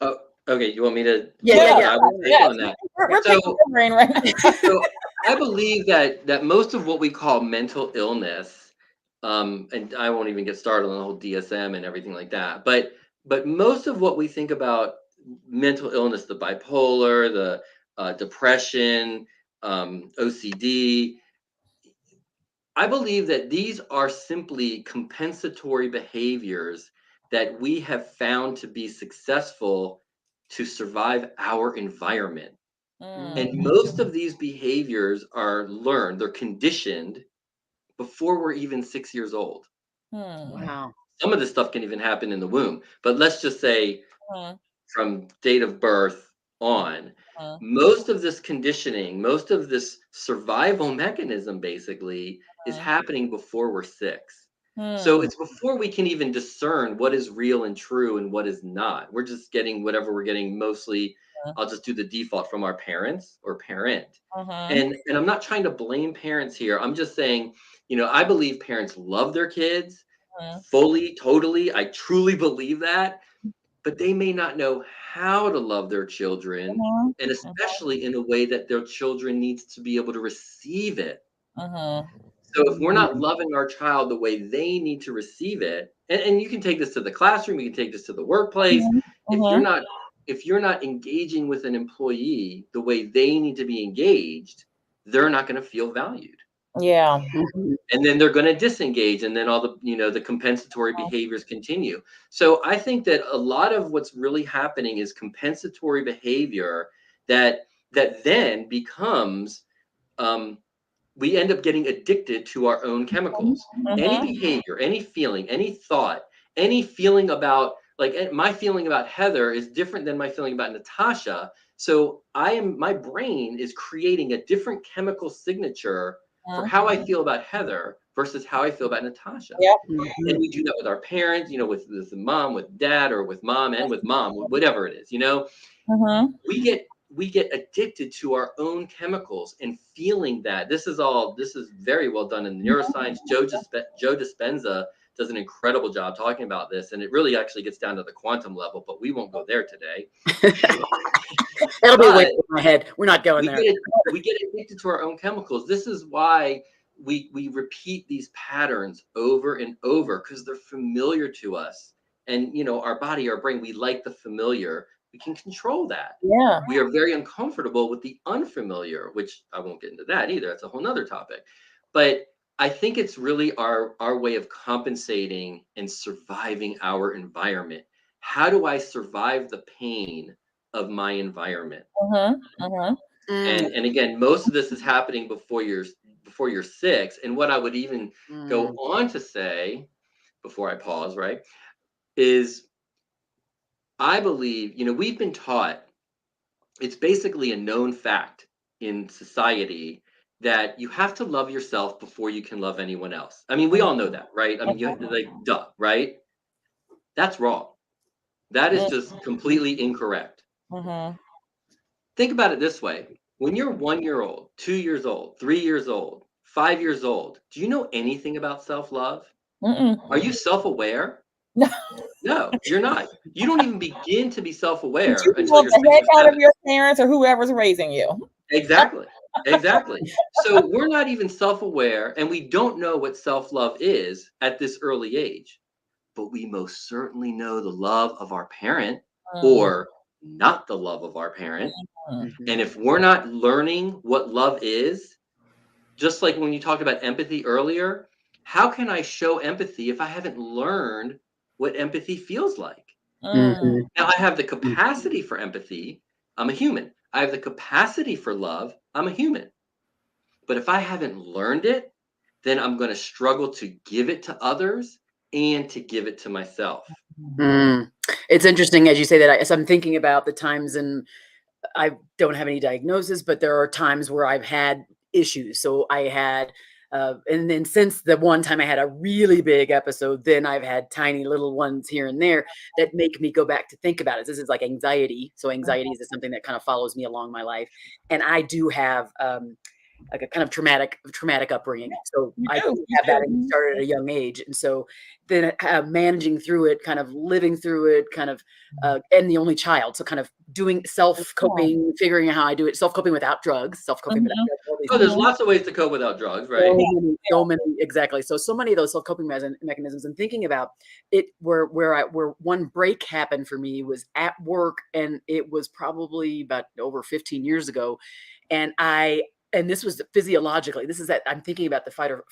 Uh, Okay, you want me to Yeah, say yeah, what yeah. I would think Yes. on that? We're So, picking your brain right now. so I believe that most of what we call mental illness, and I won't even get started on the whole DSM and everything like that, but most of what we think about mental illness, the bipolar, the depression, OCD, I believe that these are simply compensatory behaviors that we have found to be successful to survive our environment. And Mm, most of these behaviors are learned, they're conditioned before we're even 6 years old. hmm, Wow. Some of this stuff can even happen in the womb, but let's just say hmm, from date of birth on, hmm, most of this conditioning, most of this survival mechanism basically is happening before we're 6. So hmm, it's before we can even discern what is real and true and what is not. We're just getting whatever we're getting mostly. I'll just do the default from our parents or parent. hmm, And I'm not trying to blame parents here. I'm just saying, I believe parents love their kids hmm, fully, totally. I truly believe that, but they may not know how to love their children, hmm, and especially in a way that their children needs to be able to receive it. hmm, So if we're not loving our child the way they need to receive it, and you can take this to the classroom, you can take this to the workplace. hmm, If you're hmm. not if you're not engaging with an employee the way they need to be engaged, they're not going to feel valued. Yeah. Mhm. And then they're going to disengage, and then all the compensatory behaviors continue. So I think that a lot of what's really happening is compensatory behavior that then becomes, we end up getting addicted to our own chemicals. Any Mhm, behavior, any feeling, any thought, any feeling about, like, my feeling about Heather is different than my feeling about Natasha. So my brain is creating a different chemical signature for mhm. how I feel about Heather versus how I feel about Natasha. Yep. And Mhm. we do that with our parents, with mom, with dad, or with mom and with mom, whatever it is. Mhm, We get addicted to our own chemicals and feeling that. This is very well done in neuroscience. Joe Dispenza does an incredible job talking about this, and it really actually gets down to the quantum level, but we won't go there today. That'll be way But over my head. We're not going we there. get we get addicted to our own chemicals. This is why we repeat these patterns over and over, because they're familiar to us. And our body, our brain, we like the familiar. We can control that. Yeah. We are very uncomfortable with the unfamiliar, which I won't get into that either. That's a whole nother topic. But I think it's really our way of compensating and surviving our environment. How do I survive the pain of my environment? Mhm, mhm, Mm, And again, most of this is happening before you're 6. And what I would even go mm, on to say before I pause, right, is I believe, we've been taught, it's basically a known fact in society that you have to love yourself before you can love anyone else. I mean, we all know that, right? I mean, like, duh, right? That's wrong. That is mhm, just completely incorrect. mhm, Think about it this way. When you're 1 year old, 2 years old, 3 years old, 5 years old, do you know anything about self love? mm-mm. Are you self aware? No, you're not. You don't even begin to be self aware You until want you're the 6 heck or out of 7. your parents or whoever's raising you. Exactly. Exactly. So we're not even self aware, and we don't know what self love is at this early age. But we most certainly know the love of our parent, Mm, or not the love of our parent. mm, And mhm. if we're not learning what love is, just like when you talked about empathy earlier, how can I show empathy if I haven't learned what empathy feels like? mm, Mhm. Now, I have the capacity for empathy. I'm a human. I have the capacity for love. I'm a human. But if I haven't learned it, then I'm going to struggle to give it to others and to give it to myself. Mm. It's interesting as you say that. As I'm thinking about the times, and I don't have any diagnosis, but there are times where I've had issues. So I had, and then since the one time I had a really big episode, then I've had tiny little ones here and there that make me go back to think about it. This is like anxiety. So anxiety is something that kind of follows me along my life. And I do have, like a kind of traumatic upbringing. So You I do. do You have that, and it do. started at a young age. And so then managing through it, kind of living through it, kind of, and the only child. So kind of doing Mhm. self-coping, figuring out how I do it, self-coping without drugs, self-coping without Mhm. drugs, all these Oh, there's things. Mhm. lots of ways to cope without drugs, right? So Yeah. many, Yeah. so many, exactly. So many of those self-coping mechanisms, and thinking about it, where one break happened for me was at work, and it was probably about over 15 years ago, and this was physiologically. This is that I'm thinking about the flight or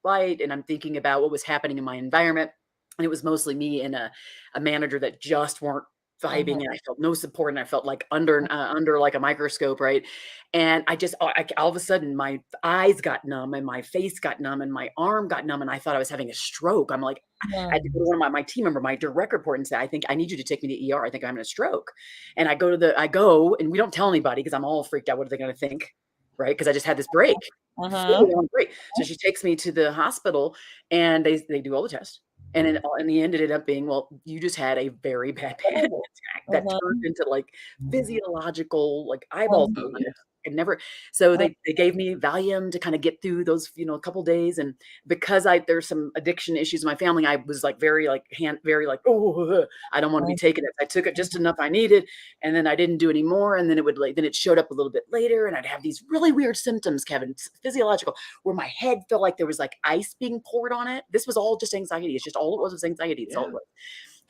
flight, and I'm thinking about what was happening in my environment, and it was mostly me and a manager that just weren't vibing, Mhm. and I felt no support, and I felt like under like a microscope, right? And I just all of a sudden my eyes got numb, and my face got numb, and my arm got numb, and I thought I was having a stroke. I'm like, I had to go to Mhm. one of my team member, my direct report, and say, I think I need you to take me to ER. I think I'm having a stroke. And I go, and we don't tell anybody because I'm all freaked out. What are they going to think? Right. Because I just had this break, Mhm. full on break. So she takes me to the hospital, and they do all the tests. And in the end, it ended up being, well, you just had a very bad panic attack that turned Mhm. into like physiological, like eyeballs Mhm. Oh moving. yeah. And never, so Mhm. they gave me Valium to kind of get through those, a couple days. And because there's some addiction issues in my family, I was like very like, oh, I don't want to be taking it. I took it just enough I needed, and then I didn't do any more. And then then it showed up a little bit later, and I'd have these really weird symptoms, Kevin, physiological, where my head felt like there was like ice being poured on it. This was all just anxiety. It's just all it was anxiety. It's all Yeah. it was.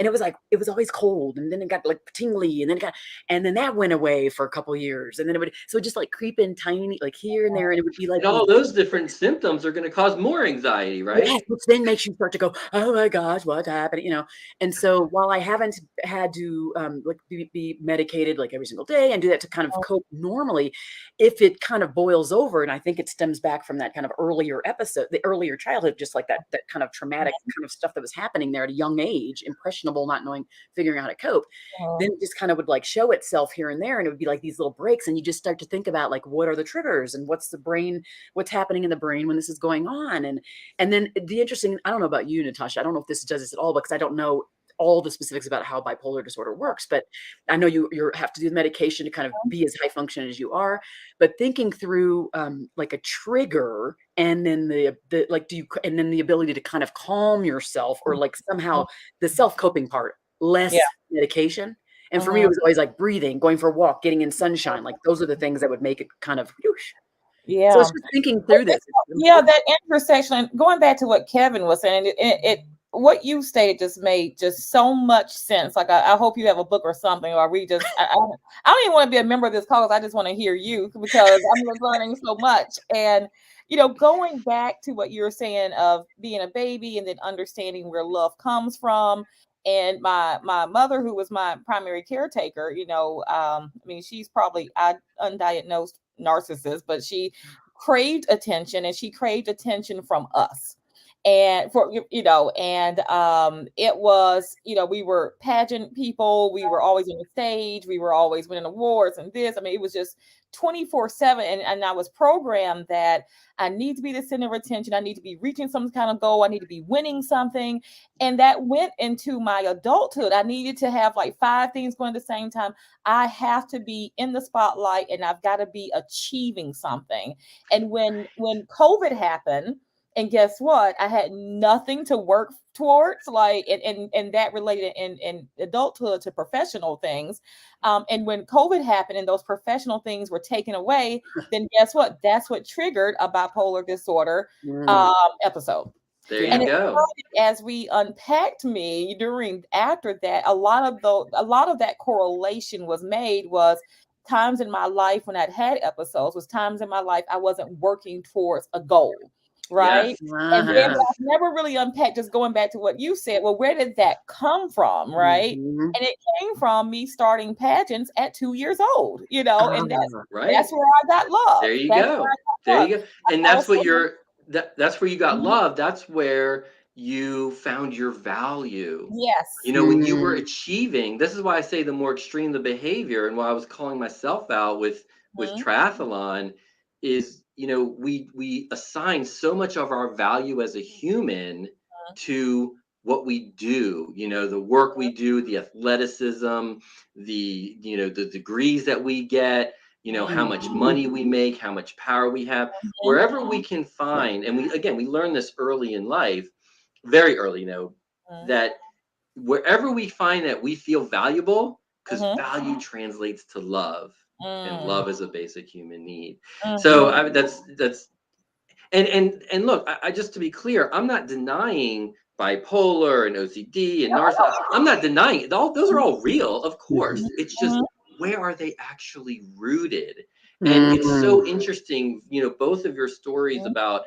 And it was like, it was always cold, and then it got like tingly, and then that went away for a couple years. And then so just like creep in tiny, like here and there. And it would be like And these. all those different symptoms are going to cause more anxiety, Yes, right? which then makes you start to go, "Oh my gosh, what happened?" And so while I haven't had to, like, be medicated, like, every single day and do that to kind of cope normally, if it kind of boils over, and I think it stems back from that kind of earlier episode, the earlier childhood, just like that kind of traumatic kind of stuff that was happening there at a young age, impressionable, not knowing, figuring out how to cope, then it just kind of would, like, show itself here and there, and it would be like these little breaks, and you just start to think about, like, what are the triggers, and what's happening in the brain when this is going on, and then the interesting, I don't know about you, Natasha. I don't know if this does this at all because I don't know all the specifics about how bipolar disorder works, but I know you have to do the medication to kind of be as high function as you are. But thinking through, like, a trigger, and then the like, and then the ability to kind of calm yourself, or like somehow the self coping part, Yeah. less medication. And for me, it Mhm. was always like breathing, going for a walk, getting in sunshine. Like, those are the things that would make it kind of whoosh. So Yeah. it's just thinking through this. It's Yeah, important. that intersection, and going back to what Kevin was saying, what you stated just made just so much sense. Like, I hope you have a book or something, or we just I don't even want to be a member of this call, 'cause I just want to hear you, because I'm just learning so much. And going back to what you were saying of being a baby and then understanding where love comes from. And my mother, who was my primary caretaker, I mean, she's probably undiagnosed narcissist, but she craved attention, and she craved attention from us. And it was, we were pageant people, we were always on the stage, we were always winning awards and this. I mean, it was just 24/7. And I was programmed that I need to be the center of attention, I need to be reaching some kind of goal, I need to be winning something. And that went into my adulthood. I needed to have like five things going at the same time. I have to be in the spotlight, and I've got to be achieving something. And when COVID happened, and guess what? I had nothing to work towards, like, and that related in adulthood to professional things. And when COVID happened and those professional things were taken away, then guess what? That's what triggered a bipolar disorder Mm, episode. There yeah. you And it go. started, as we unpacked me after that, a lot of that correlation was made, was times in my life when I'd had episodes, was times in my life I wasn't working towards a goal, Yes. right? And then Uh-huh. I've never really unpacked, just going back to what you said, well, where did that come from, right? Mhm. And it came from me starting pageants at 2 years old, and Ah, that's Right. where I got love. There you That's where go. I There got love. you go. And I was that's what sitting. that's where you got Mhm. love. That's where you found your value. Yes. When you were mm, achieving, this is why I say the more extreme the behavior, and why I was calling myself out with Mhm. triathlon is, we assign so much of our value as a human to what we do, the work we do, the athleticism, the degrees that we get, how much money we make, how much power we have, wherever we can find. And we learn this early in life, very early, that wherever we find that we feel valuable, because value translates to love, and love is a basic human need. So that's and look, I just to be clear, I'm not denying bipolar and OCD and narcissism. I'm not denying it. Those are all real, of course. It's just, where are they actually rooted? And it's so interesting, both of your stories about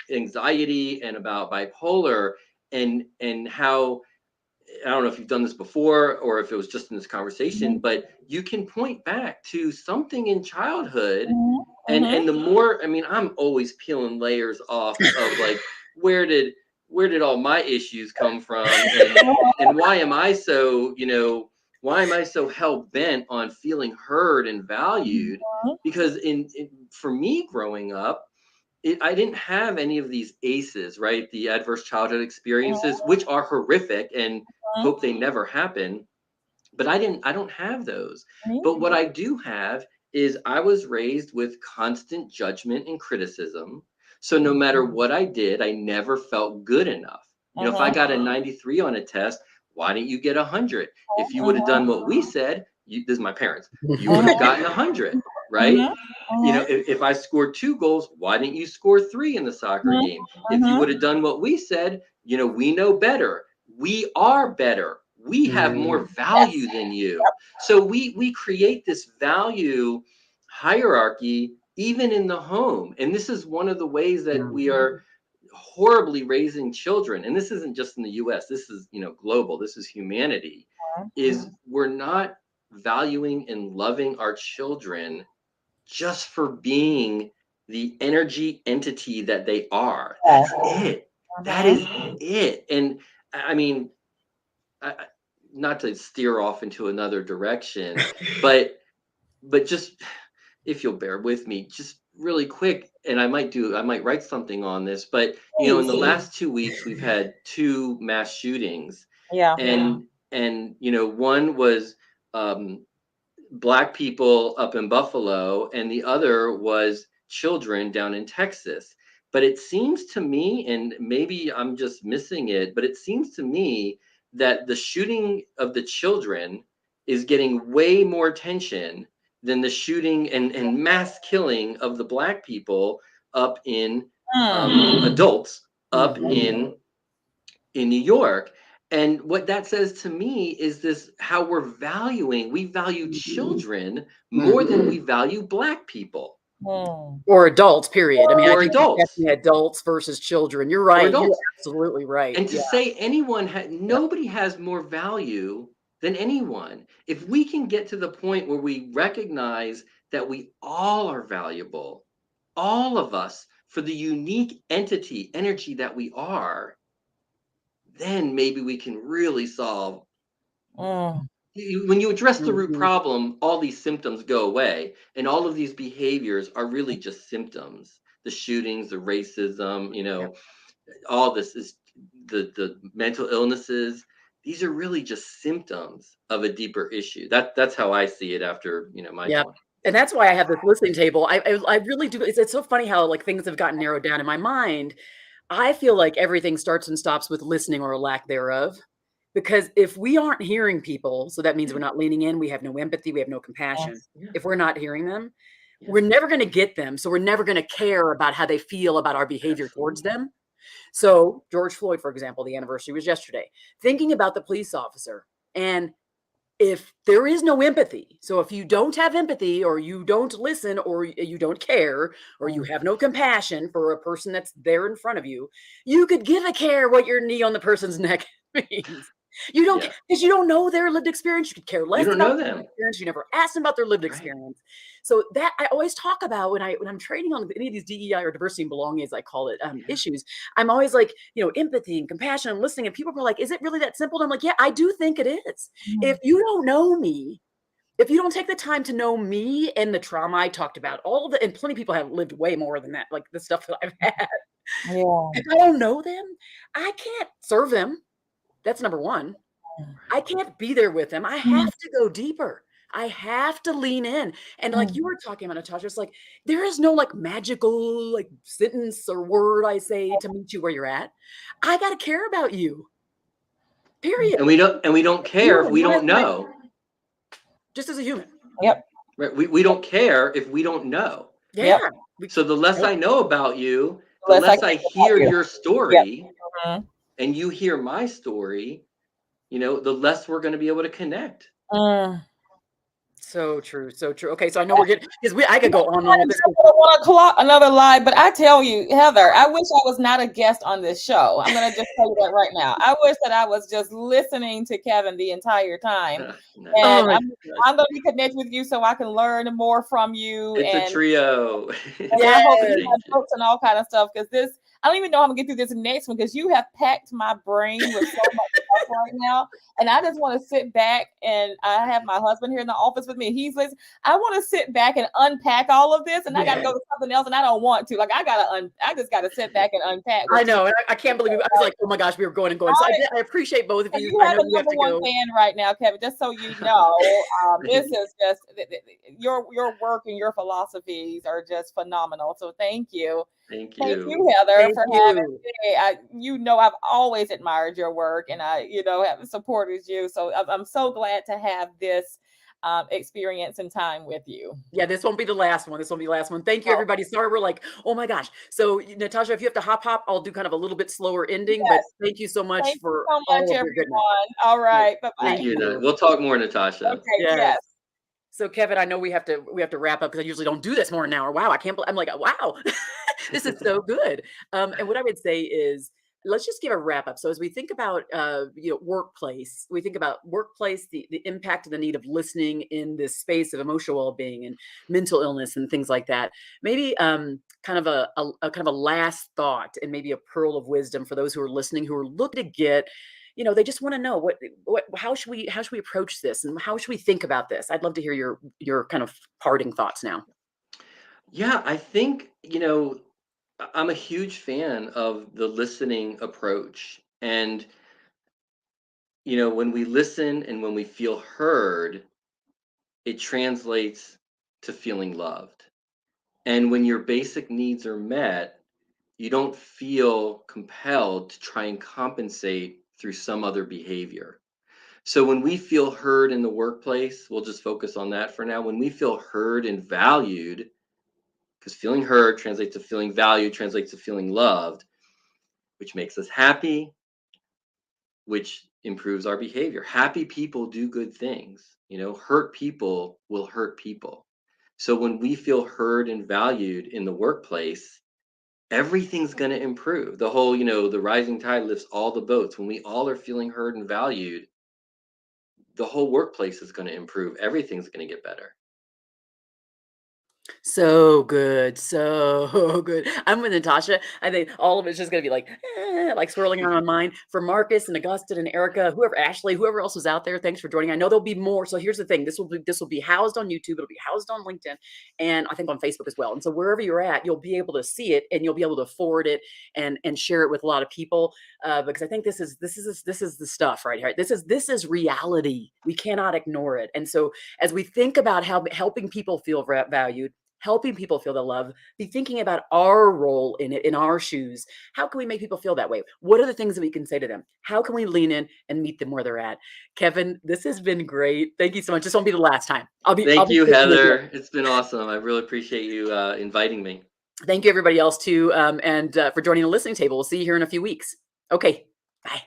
anxiety and about bipolar, and how, I don't know if you've done this before or if it was just in this conversation, but you can point back to something in childhood. And the more, I'm always peeling layers off of, like, where did all my issues come from, and why am I so, hell bent on feeling heard and valued? Because for me growing up, I didn't have any of these ACEs, right? The adverse childhood experiences, which are horrific and hope they never happen. But I don't have those. But what I do have is, I was raised with constant judgment and criticism. So no matter what I did, I never felt good enough. If I got a 93 on a test, why didn't you get 100? If you would have done what we said, this is my parents, you would have gotten 100, right? If I scored 2 goals, why didn't you score 3 in the soccer game? If you would have done what we said, we know better. We are better. We have more value than you. So we create this value hierarchy even in the home. And this is one of the ways that we are horribly raising children. And this isn't just in the US. This is, global. This is humanity. Is we're not valuing and loving our children just for being the energy entity that they are. That's it. That is it. And not to steer off into another direction, but just, if you'll bear with me, just really quick, and I might write something on this, but in the last 2 weeks, we've had 2 mass shootings. And one was Black people up in Buffalo, and the other was children down in Texas. But it seems to me, and maybe I'm just missing it, but it seems to me that the shooting of the children is getting way more attention than the shooting and mass killing of the Black people up in adults up in New York. And what that says to me is this: how we value children more than we value Black people. Or adults, period. I Or think adults. Adults versus children. You're right. You're Adults. absolutely right. And to say nobody has more value than anyone. If we can get to the point where we recognize that we all are valuable, all of us, for the unique energy that we are, then maybe we can really solve. When you address the root problem, all these symptoms go away, and all of these behaviors are really just symptoms. The shootings, the racism, all this is the mental illnesses. These are really just symptoms of a deeper issue. That's how I see it after my time. And that's why I have this listening table. I really do. It's so funny how, like, things have gotten narrowed down in my mind. I feel like everything starts and stops with listening, or a lack thereof. Because if we aren't hearing people, so that means we're not leaning in, we have no empathy, we have no compassion. If we're not hearing them, we're never going to get them. So we're never going to care about how they feel about our behavior towards them. So George Floyd, for example, the anniversary was yesterday. Thinking about the police officer, and if there is no empathy, so if you don't have empathy, or you don't listen, or you don't care, or you have no compassion for a person that's there in front of you, you could give a care what your knee on the person's neck means. You don't, because you don't know their lived experience. You could care less about their lived experience. You never asked them about their lived experience. So that I always talk about when I'm training on any of these DEI, or diversity and belonging, as I call it, issues. I'm always like, empathy and compassion and listening. And people are like, is it really that simple? And I'm like, yeah, I do think it is. If you don't know me, if you don't take the time to know me and the trauma I talked about, and plenty of people have lived way more than that, like the stuff that I've had. If I don't know them, I can't serve them. That's number one. I can't be there with them. I have to go deeper. I have to lean in. And like you were talking about, Natasha, it's like there is no like magical like sentence or word I say to meet you where you're at. I gotta care about you. Period. And we don't care if Human, we not as don't a man, know. just as a human. Yep. Right? We don't care if we don't know. Yeah. Yep. We, So the less nope. I know about you, the Unless I less can I about hear you. your Yep. story Mhm. and you hear my story, the less we're going to be able to connect. Mm. So true. So true. Okay. So I know we're getting, because I could go on and on with this. At 1 o'clock, another live, but I tell you, Heather, I wish I was not a guest on this show. I'm going to just tell you that right now. I wish that I was just listening to Kevin the entire time. No. Oh And my I'm gosh. going to connect with you so I can learn more from you. It's a And trio. I hope that you Yes. have books and all kind of stuff, because this, I don't even know how I'm gonna get through this next one, because you have packed my brain with so much stuff right now. And I just want to sit back, and I have my husband here in the office with me. He's listening. I want to sit back and unpack all of this, and I got to go to something else, and I don't want to. Like I just got to sit back and unpack. I know. And I can't believe it. I was like, oh my gosh, we were going and going. So I appreciate both of So you. you I have know a you have number to one go. fan right now, Kevin. Just so you know, this is just your work and your philosophies are just phenomenal. So thank you. Thank Thank you. you, Heather, Thank for having you. me. I've always admired your work, and I have supported you. So I'm so glad to have this experience and time with you. Yeah, this won't be the last one. This won't be the last one. Thank you, everybody. Sorry, we're like, oh my gosh. So, Natasha, if you have to hop, I'll do kind of a little bit slower ending, but Yes. thank you so much Thank you for so much, all of your goodness. everyone. All right. Bye Thank bye. you. you. We'll talk more, Natasha. Okay. Yes. Yes. So, Kevin, I know we have to wrap up because I usually don't do this more than an hour. Wow, I can't believe I'm like, wow, this is so good. And what I would say is, let's just give a wrap up. So, as we think about workplace, we think about workplace, the impact and the need of listening in this space of emotional well-being and mental illness and things like that. Maybe kind of a kind of a last thought and maybe a pearl of wisdom for those who are listening, who are looking to get, they just want to know how should we approach this and how should we think about this? I'd love to hear your kind of parting thoughts now. Yeah, I think, I'm a huge fan of the listening approach. And, when we listen and when we feel heard, it translates to feeling loved. And when your basic needs are met, you don't feel compelled to try and compensate through some other behavior. So when we feel heard in the workplace, we'll just focus on that for now. When we feel heard and valued, because feeling heard translates to feeling valued, translates to feeling loved, which makes us happy, which improves our behavior. Happy people do good things. Hurt people will hurt people. So when we feel heard and valued in the workplace, everything's going to improve. The whole, the rising tide lifts all the boats. When we all are feeling heard and valued, the whole workplace is going to improve. Everything's going to get better. So good. So good. I'm with Natasha. I think all of it's just going to be like swirling around my mind. For Marcus and Augustin and Erica, whoever, Ashley, whoever else was out there, thanks for joining. I know there'll be more. So here's the thing. This will be housed on YouTube. It'll be housed on LinkedIn and I think on Facebook as well. And so wherever you're at, you'll be able to see it and you'll be able to forward it and share it with a lot of people. Because I think this is the stuff right here. This is reality. We cannot ignore it. And so as we think about how helping people feel valued, helping people feel the love, be thinking about our role in it, in our shoes. How can we make people feel that way? What are the things that we can say to them? How can we lean in and meet them where they're at? Kevin, this has been great. Thank you so much. This won't be the last time. Thank you, sticking with you. Heather. It's been awesome. I really appreciate you inviting me. Thank you, everybody else, too, and for joining the listening table. We'll see you here in a few weeks. Okay, bye.